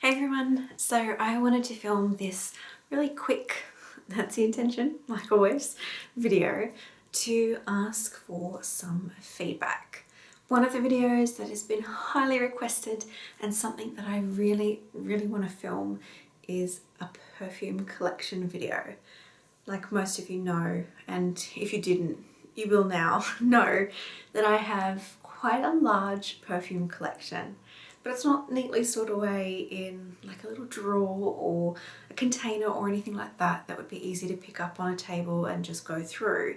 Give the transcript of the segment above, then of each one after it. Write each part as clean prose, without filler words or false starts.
Hey everyone, so I wanted to film this really quick, that's the intention, like always, video to ask for some feedback. One of the videos that has been highly requested and something that I really want to film is a perfume collection video. Like most of you know, and if you didn't, you will now know that I have quite a large perfume collection. But it's not neatly stored away in like a little drawer or a container or anything like that that would be easy to pick up on a table and just go through.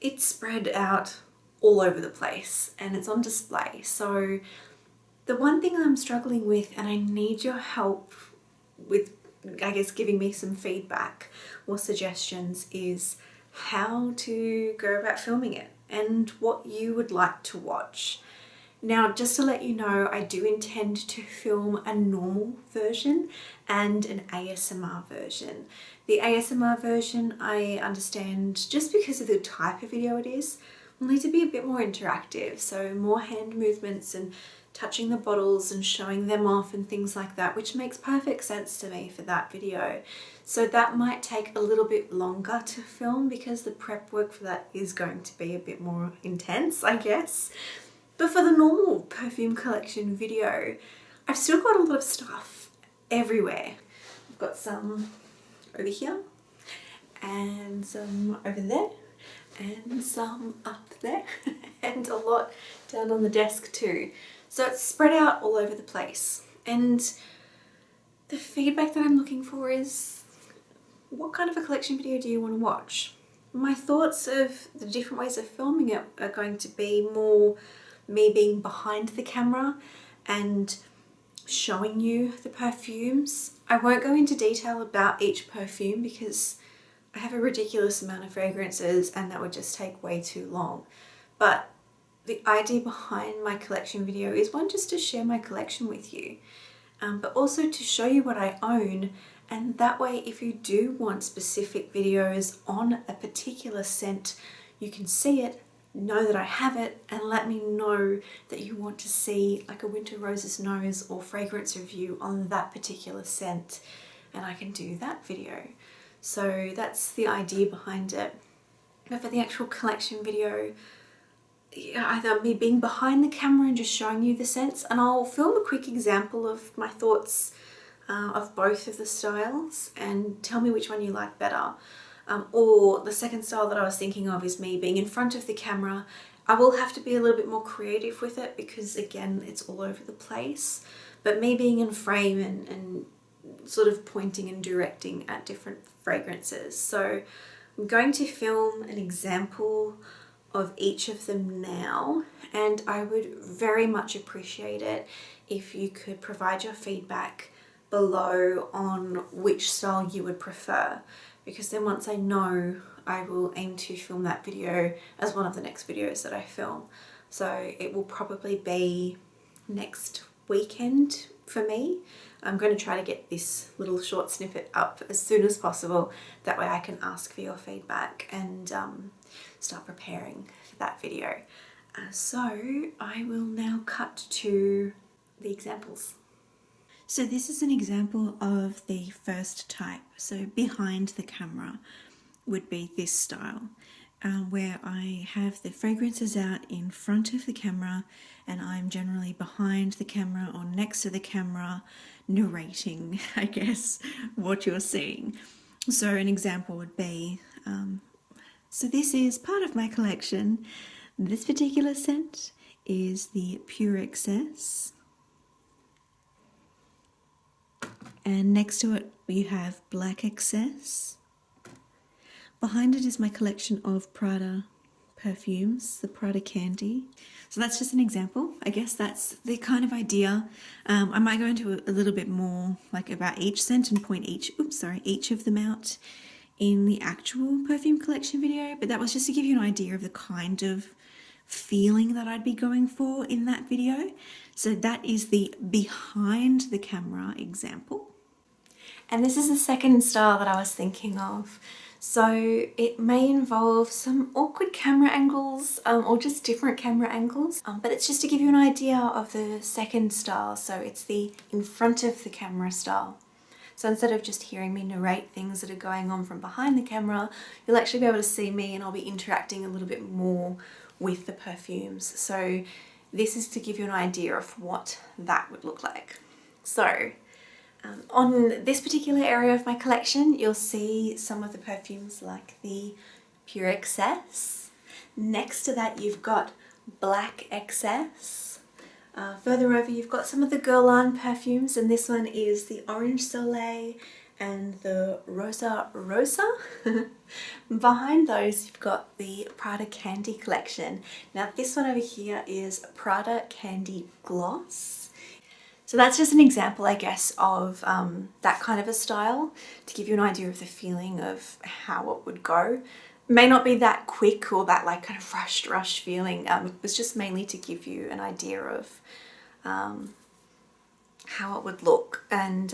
It's spread out all over the place and it's on display. So the one thing I'm struggling with, and I need your help with, I guess, giving me some feedback or suggestions, is how to go about filming it and what you would like to watch. Now, just to let you know, I do intend to film a normal version and an ASMR version. The ASMR version, I understand, just because of the type of video it is, will need to be a bit more interactive. So more hand movements and touching the bottles and showing them off and things like that, which makes perfect sense to me for that video. So that might take a little bit longer to film because the prep work for that is going to be a bit more intense, I guess. But for the normal perfume collection video, I've still got a lot of stuff everywhere. I've got some over here and some over there and some up there and a lot down on the desk too. So it's spread out all over the place. And the feedback that I'm looking for is, what kind of a collection video do you want to watch? My thoughts of the different ways of filming it are going to be more me being behind the camera and showing you the perfumes. I won't go into detail about each perfume because I have a ridiculous amount of fragrances and that would just take way too long. But the idea behind my collection video is, one, just to share my collection with you, but also to show you what I own. And that way, if you do want specific videos on a particular scent, you can see it, know that I have it, and let me know that you want to see like a Winter Roses Nose or fragrance review on that particular scent, and I can do that video. So that's the idea behind it. But for the actual collection video, either me being behind the camera and just showing you the scents, and I'll film a quick example of my thoughts of both of the styles and tell me which one you like better. Or the second style that I was thinking of is me being in front of the camera. I will have to be a little bit more creative with it because, again, it's all over the place. But me being in frame and sort of pointing and directing at different fragrances. So I'm going to film an example of each of them now, and I would very much appreciate it if you could provide your feedback below on which style you would prefer. Because then once I know, I will aim to film that video as one of the next videos that I film. So it will probably be next weekend for me. I'm going to try to get this little short snippet up as soon as possible. That way I can ask for your feedback and start preparing for that video. So I will now cut to the examples. So this is an example of the first type. So behind the camera would be this style, where I have the fragrances out in front of the camera and I'm generally behind the camera or next to the camera narrating, I guess, what you're seeing. So an example would be, so this is part of my collection. This particular scent is the Pure Excess. And next to it you have Black Excess. Behind it is my collection of Prada perfumes, the Prada Candy. So that's just an example. I guess that's the kind of idea. I might go into a little bit more like about each scent and point each of them out in the actual perfume collection video, but that was just to give you an idea of the kind of feeling that I'd be going for in that video. So that is the behind the camera example. And this is the second style that I was thinking of. So it may involve some awkward camera angles or just different camera angles, but it's just to give you an idea of the second style. So it's the in front of the camera style. So instead of just hearing me narrate things that are going on from behind the camera, you'll actually be able to see me and I'll be interacting a little bit more with the perfumes. So this is to give you an idea of what that would look like. So on this particular area of my collection, you'll see some of the perfumes like the Pure Excess. Next to that, you've got Black Excess. Further over, you've got some of the Guerlain perfumes, and this one is the Orange Soleil and the Rosa Rosa. Behind those, you've got the Prada Candy collection. Now, this one over here is Prada Candy Gloss. So that's just an example, I guess, of that kind of a style to give you an idea of the feeling of how it would go. It may not be that quick or that like kind of rush feeling. It was just mainly to give you an idea of how it would look. And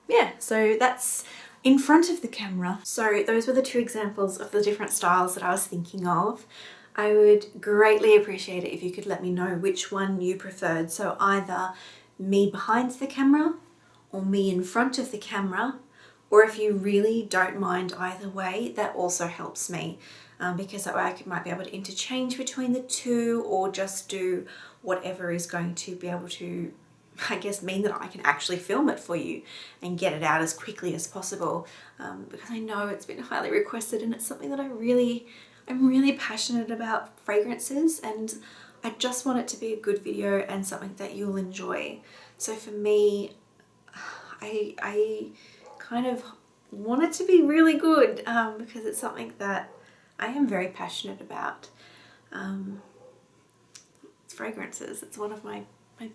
yeah, so that's in front of the camera. So those were the two examples of the different styles that I was thinking of. I would greatly appreciate it if you could let me know which one you preferred. So either me behind the camera or me in front of the camera, or if you really don't mind either way, that also helps me because that way I might be able to interchange between the two or just do whatever is going to be able to, I guess, mean that I can actually film it for you and get it out as quickly as possible because I know it's been highly requested and it's something that I'm really passionate about, fragrances, and I just want it to be a good video and something that you'll enjoy. So for me, I kind of want it to be really good because it's something that I am very passionate about. It's fragrances. It's one of my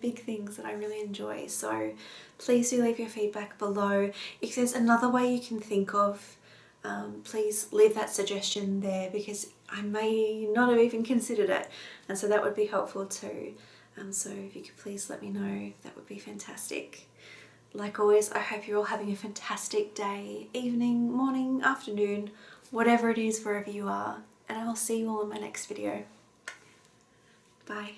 big things that I really enjoy. So please do leave your feedback below. If there's another way you can think of, please leave that suggestion there because I may not have even considered it, and so that would be helpful too. So if you could please let me know, that would be fantastic. Like always, I hope you're all having a fantastic day, evening, morning, afternoon, whatever it is, wherever you are, and I will see you all in my next video. Bye.